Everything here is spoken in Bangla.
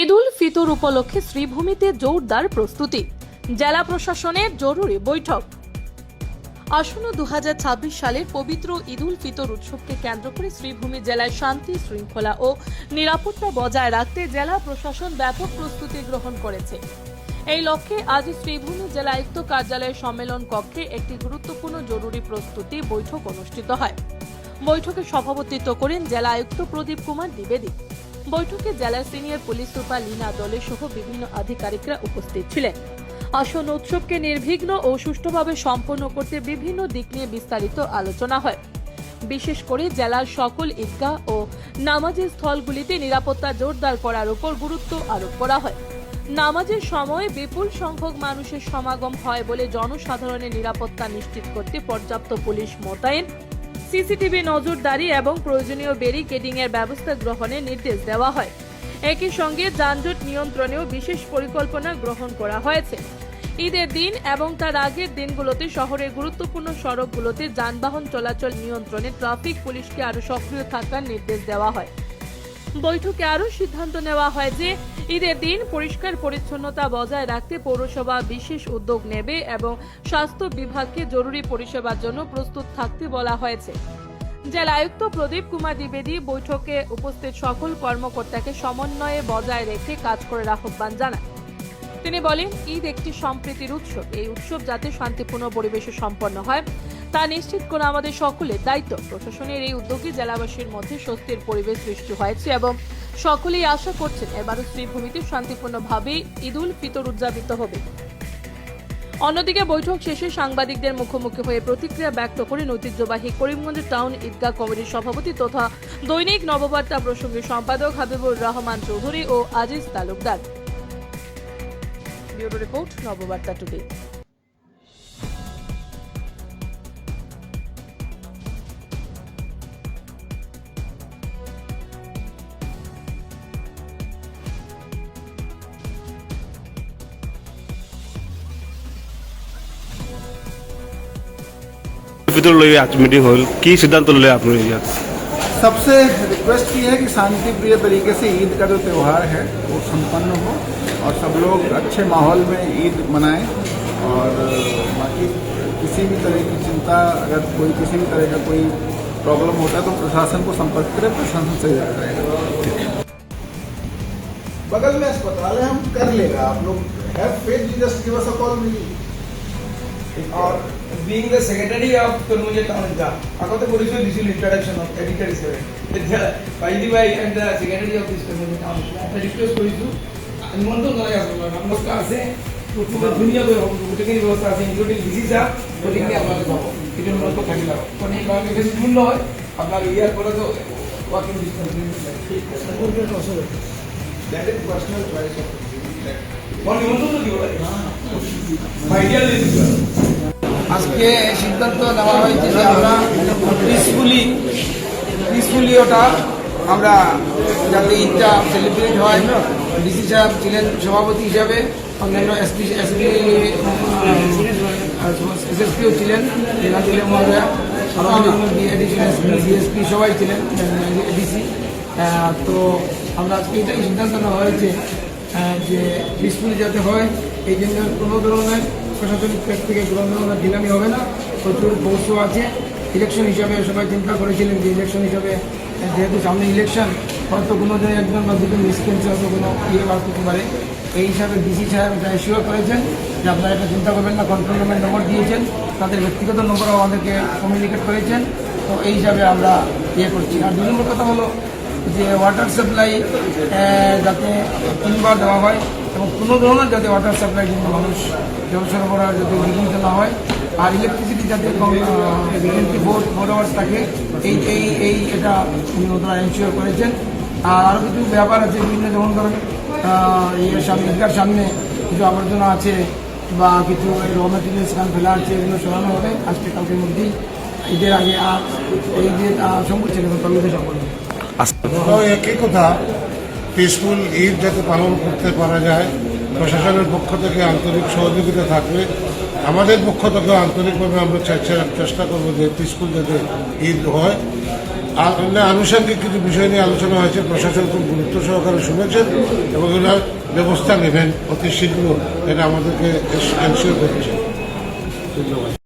ঈদ উল ফিতর উপলক্ষে শ্রীভূমিতে জোরদার প্রস্তুতি, জেলা প্রশাসনের জরুরি বৈঠক। আসন্ন 2026 সালের পবিত্র ঈদ উল ফিতর উৎসবকে কেন্দ্র করে শ্রীভূমি জেলায় শান্তি শৃঙ্খলা ও নিরাপত্তা বজায় রাখতে জেলা প্রশাসন ব্যাপক প্রস্তুতি গ্রহণ করেছে। এই লক্ষ্যে আজ শ্রীভূমি জেলা আয়ুক্ত কার্যালয়ের সম্মেলন কক্ষে একটি গুরুত্বপূর্ণ জরুরি প্রস্তুতি বৈঠক অনুষ্ঠিত হয়। বৈঠকে সভাপতিত্ব করেন জেলা আয়ুক্ত প্রদীপ কুমার দ্বিবেদী। বৈঠকে জেলার সিনিয়র পুলিশ সুপার লীনা দলে সহ বিভিন্ন আধিকারিকরা উপস্থিত ছিলেন। আসন্ন উৎসবকে নির্বিঘ্ন ও সুষ্ঠুভাবে সম্পন্ন করতে বিভিন্ন দিক নিয়ে বিস্তারিত আলোচনা হয়। বিশেষ করে জেলার সকল ঈদগাহ ও নামাজের স্থলগুলিতে নিরাপত্তা জোরদার করার উপর গুরুত্ব আরোপ করা হয়। নামাজের সময় বিপুল সংখ্যক মানুষের সমাগম হয় বলে জনসাধারণের নিরাপত্তা নিশ্চিত করতে পর্যাপ্ত পুলিশ মোতায়েন, সিসিটিভি নজরদারি এবং প্রয়োজনীয় ব্যারিকেডিং এর ব্যবস্থা গ্রহণের নির্দেশ দেওয়া হয়। একই সঙ্গে যানজট নিয়ন্ত্রণেও বিশেষ পরিকল্পনা গ্রহণ করা হয়েছে। ঈদের দিন এবং তার আগের দিনগুলোতে শহরের গুরুত্বপূর্ণ সড়কগুলোতে যানবাহন চলাচল নিয়ন্ত্রণে ট্রাফিক পুলিশকে আরও সক্রিয় থাকার নির্দেশ দেওয়া হয়। বৈঠকে আরও সিদ্ধান্ত নেওয়া হয় যে ঈদের দিন পরিষ্কার পরিচ্ছন্নতা বজায় রাখতে পৌরসভা বিশেষ উদ্যোগ নেবে এবং স্বাস্থ্য বিভাগকে জরুরি পরিষেবার জন্য প্রস্তুত থাকতে বলা হয়েছে। জেলা আয়ুক্ত প্রদীপ কুমার দ্বিবেদী বৈঠকে উপস্থিত সকল কর্মকর্তাকে সমন্বয়ে বজায় রেখে কাজ করার আহ্বান জানান। তিনি বলেন, ঈদ একটি সম্প্রীতির উৎসব। এই উৎসব যাতে শান্তিপূর্ণ পরিবেশে সম্পন্ন হয় তা নিশ্চিত করা আমাদের সকলের দায়িত্ব। প্রশাসনের এই উদ্যোগে জেলাবাসীর মধ্যে স্বস্তির পরিবেশ সৃষ্টি হয়েছে এবং সকলেই আশা করছেন এবারও শ্রীভূমিতে শান্তিপূর্ণভাবে ঈদ উল ফিতর উদযাপিত হবে। অন্যদিকে বৈঠক শেষে সাংবাদিকদের মুখোমুখি হয়ে প্রতিক্রিয়া ব্যক্ত করেন ঐতিহ্যবাহী করিমগঞ্জ টাউন ঈদগাহ কমিটির সভাপতি তথা দৈনিক নববার্তা প্রসঙ্গের সম্পাদক হাবিবুর রহমান চৌধুরী ও Aziz Talukdar. Bureau report, Nababarta today. Meeting hall की सिद्धांत ले आपने यार सबसे रिक्वेस्ट की है कि शांति प्रिय तरीके से ईद का जो त्यौहार है वो संपन्न हो और सब लोग अच्छे माहौल में ईद मनाएं। और बाकी किसी भी तरह की चिंता, अगर कोई किसी भी तरह का कोई प्रॉब्लम होता है तो प्रशासन को संपर्क करें, प्रशासन से रहेगा। बगल में अस्पताल है, हम कर लेगा। आप लोग have faith, just give us a call. और being the secretary of Kurmuje Town Ka, akate poricho disul introduction of editor hisabe. By the way, I am the secretary of this Kurmuje Town. I request korichu, নিমন্ত্রণ করা আছে আপনার কাছে পুরো দুনিয়া করে বুটিং ব্যবস্থা আছে, ইনক্লুডিং ভিসা বুটিং এ আপনাদের পাবো। এটা মূলত থাকি না কোন এই কারণে বেশি মূল্য হয় আপনার ইয়ার করে তো ওয়াকিং ডিসটেন্স ঠিক আছে। That is personal choice of কোন নিমন্ত্রণ তো দিব লাগে আইডিয়াল দিতে আজকে সিদ্ধান্ত নেওয়া হয়েছে যে আমরা পিসফুলি ওটা আমরা যাতে ঈদটা সেলিব্রেট হয়। ডিসি সাহেব ছিলেন সভাপতি হিসাবে, অন্যান্য এসএসপিও ছিলেন, মহোদয়া, ডিএসপি সবাই ছিলেন, ডিসি। তো আমরা আজকে এটাই সিদ্ধান্ত নেওয়া হয়েছে যে পিসফুলি যাতে হয়, এই জন্য কোনো ধরনের প্রশাসনিক দিক থেকে কোনো ধরনের ঢিলামি হবে না। প্রচুর ফোর্সও আছে। ইলেকশন হিসাবে সবাই চিন্তা করেছিলেন যে ইলেকশন হিসাবে যেহেতু সামনে ইলেকশন, হয়তো কোনো দিন একজন বা দুজন মিসকেন্সে হয়তো কোনো আসতে পারে। এই হিসাবে ডিসি সাহেব এটা এশিওর করেছেন যে আপনারা এটা চিন্তা করবেন না। কন্ট্রোল রুমের নম্বর দিয়েছেন, তাদের ব্যক্তিগত নম্বরও আমাদেরকে কমিউনিকেট করেছেন। তো এই হিসাবে আমরা করছি। আর 2 নম্বর কথা হলো যে ওয়াটার সাপ্লাই যাতে 3বার দেওয়া হয় এবং কোনো ধরনের যাতে ওয়াটার সাপ্লাই জন্য মানুষ জল সরবরাহ যাতে বিঘ্নিত না হয়। আর ইলেকট্রিসিটি যাতে 24 আওয়ার্স থাকে, এটা উনি ওনারা এনশিওর করেছেন। আর আরও কিছু ব্যাপার আছে, বিভিন্ন যেমন ধরেন ঈদগার সামনে কিছু আবর্জনা আছে বা কিছু র মেটেরিয়ালস ফেলা আছে, এগুলো সরানো হবে আজকে কালকের মধ্যেই, ঈদের আগে। আর এই যে সম্ভব ছিল তল্লাশি সম্পন্ন একই কথা, পিসফুল ঈদ যাতে পালন করতে পারা যায়, প্রশাসনের পক্ষ থেকে আন্তরিক সহযোগিতা থাকবে। আমাদের পক্ষ থেকে আন্তরিকভাবে আমরা চেষ্টা করবো যে পিসফুল যাতে ঈদ হয়। আনুষঙ্গিক কিছু বিষয় নিয়ে আলোচনা হয়েছে, প্রশাসন খুব গুরুত্ব সহকারে শুনেছেন এবং এগুলোর ব্যবস্থা নেবেন অতি শীঘ্র, এটা আমাদেরকে এনশিওর করছে। ধন্যবাদ।